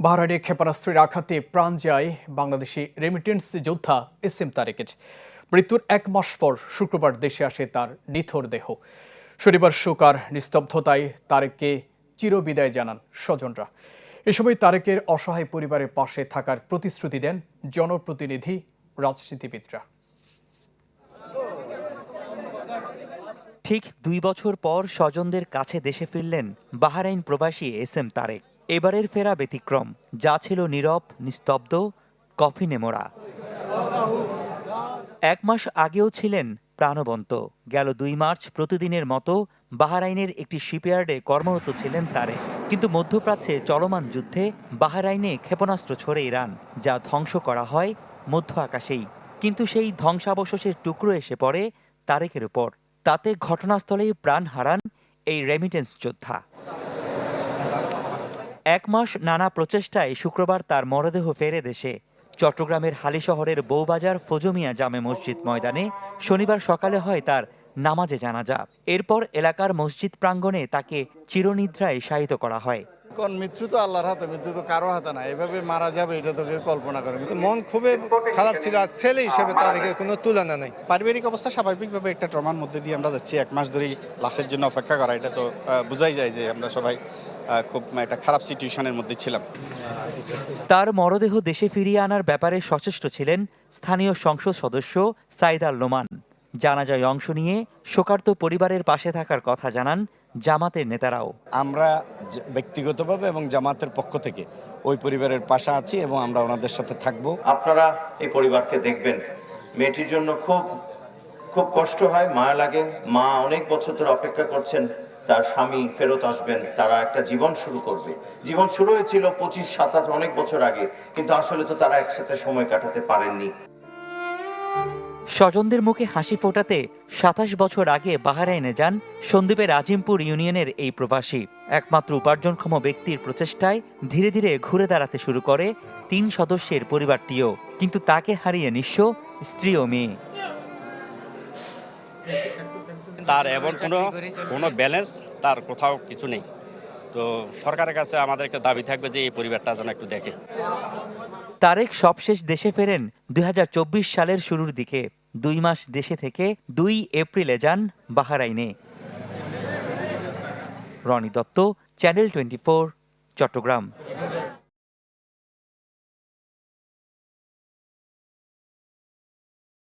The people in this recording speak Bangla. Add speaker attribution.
Speaker 1: বাহরাইনে ক্ষেপণাস্ত্রের আঘাতে প্রাণ যায় বাংলাদেশি রেমিটেন্স যোদ্ধা এসএম তারেকের। মৃত্যুর 1 মাস পর শুক্রবার দেশে আসে তার নিথর দেহ। শনিবার শোক আর নিস্তব্ধতায় তারেককে চিরবিদায় জানান স্বজনরা। এ সময় তারেকের অসহায় পরিবারের পাশে থাকার প্রতিশ্রুতি দেন জনপ্রতিনিধি, রাজনীতিবিদরা।
Speaker 2: ঠিক 2 বছর পর স্বজনদের কাছে দেশে ফিরলেন বাহরাইন প্রবাসী এসএম তারেক। এবারের ফেরা ব্যতিক্রম, যা ছিল নীরব, নিস্তব্ধ, কফিনে মোড়া। 1 মাস আগেও ছিলেন প্রাণবন্ত। গেল 2 মার্চ প্রতিদিনের মতো বাহরাইনের একটি শিপইয়ার্ডে কর্মরত ছিলেন তারেক। কিন্তু মধ্যপ্রাচ্যে চলমান যুদ্ধে বাহরাইনে ক্ষেপণাস্ত্র ছোড়ে ইরান, যা ধ্বংস করা হয় মধ্য আকাশেই। কিন্তু সেই ধ্বংসাবশেষের টুকরো এসে পড়ে তারেকের উপর। তাতে ঘটনাস্থলেই প্রাণ হারান এই রেমিটেন্স যোদ্ধা। 1 মাস নানা প্রচেষ্টায় শুক্রবার তার মরদেহ ফেরে দেশে। চট্টগ্রামের হালিশহরের বউবাজার ফজুমিয়া জামে মসজিদ ময়দানে শনিবার সকালে হয় তার নামাজে জানাজা। এরপর এলাকার মসজিদ প্রাঙ্গণে তাকে চিরনিদ্রায় শায়িত করা হয়।
Speaker 3: কারণ মৃত্যু তো আল্লাহর হাতে, মৃত্যু তো কারো হাতে না। এভাবে মারা যাবে এটা তো কেউ কল্পনা করে। কিন্তু
Speaker 4: মন খুবই খারাপ ছিল। আর ছেলে হিসেবে তাদেরকে কোনো তুলনা নেই।
Speaker 5: পারিবারিক অবস্থা স্বাভাবিকভাবে একটা ট্রমার মধ্যে দিয়ে আমরা যাচ্ছি। 1 মাস ধরেই লাশের জন্য অপেক্ষা করা, এটা তো বোঝাই যায় যে আমরা সবাই খুব একটা খারাপ সিচুয়েশনের মধ্যে ছিলাম।
Speaker 2: তার মরদেহ দেশে ফিরিয়ে আনার ব্যাপারে সচেষ্ট ছিলেন স্থানীয় সংসদ সদস্য সাইদ আল নোমান। জানাজায় অংশ নিয়ে শোকার্ত পরিবারের পাশে থাকার কথা জানান জামাতের নেতারাও।
Speaker 3: আমরা ব্যক্তিগতভাবে এবং জামাতের পক্ষ থেকে ওই পরিবারের পাশে আছি এবং আমরা ওনাদের সাথে থাকব।
Speaker 6: আপনারা এই পরিবারকে দেখবেন। মেয়েটির জন্য খুব খুব কষ্ট হয়, মায়া লাগে। মা অনেক বছর ধরে অপেক্ষা করছেন তার স্বামী ফেরত আসবেন, তারা একটা জীবন শুরু করবে। জীবন শুরু হয়েছিল 25-27 অনেক বছর আগে, কিন্তু আসলে তো তারা একসাথে সময় কাটাতে পারেননি।
Speaker 2: স্বজনদের মুখে হাসি ফোটাতে 27 বছর আগে বাহরাইনে যান সন্দ্বীপের আজিমপুর ইউনিয়নের এই প্রবাসী। একমাত্র উপার্জনক্ষম ব্যক্তির প্রচেষ্টায় ধীরে ধীরে ঘুরে দাঁড়াতে শুরু করে 3 সদস্যের পরিবারটিও। কিন্তু তাকে হারিয়ে নিঃস্ব স্ত্রী ও মেয়ে।
Speaker 7: তার এমন কোনো ব্যালেন্স তার কোথাও কিছু নেই। তো সরকারের কাছে আমাদের একটা দাবি থাকবে যে এই পরিবারটা যেন একটু দেখে।
Speaker 2: তারেক সবশেষ দেশে ফেরেন 2024 সালের শুরুর দিকে। 2 মাস দেশে থেকে 2 এপ্রিলে যান বাহরাইনে। রনি দত্ত, চ্যানেল 24, চট্টগ্রাম।